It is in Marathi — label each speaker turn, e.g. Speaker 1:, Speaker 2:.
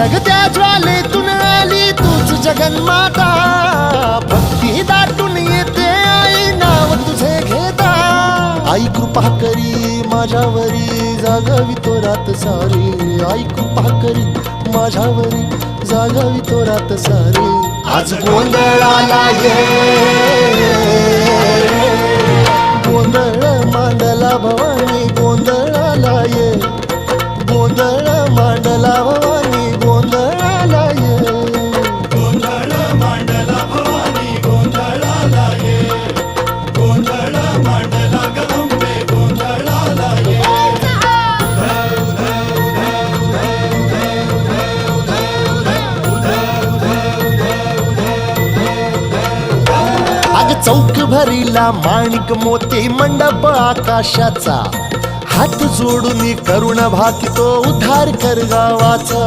Speaker 1: जगत्या ज्वालेतून आली तूच जगन्माता, भक्ती दाटून येते आई नाव तुझे घेता. आई कृपा करी माझ्यावरी जागावी तो रात सारी, आई कृपा करी माझ्यावरी जागावी तो रात सारी. आज गोंधळाला ये, गोंधळ मांडला भवानी गोंधळाला ये, गोंधळ मांडला भवानी गोंधळाला ये.
Speaker 2: गोंधळ मांडला भवानी गोंधळाला ये, गोंधळ मांडला गंबे गोंधळाला ये.
Speaker 1: अग चौक भरीला माणिक मोती मंडप आकाशाचा, हात जोडून करुण भाकितो उद्धार कर गावाचा.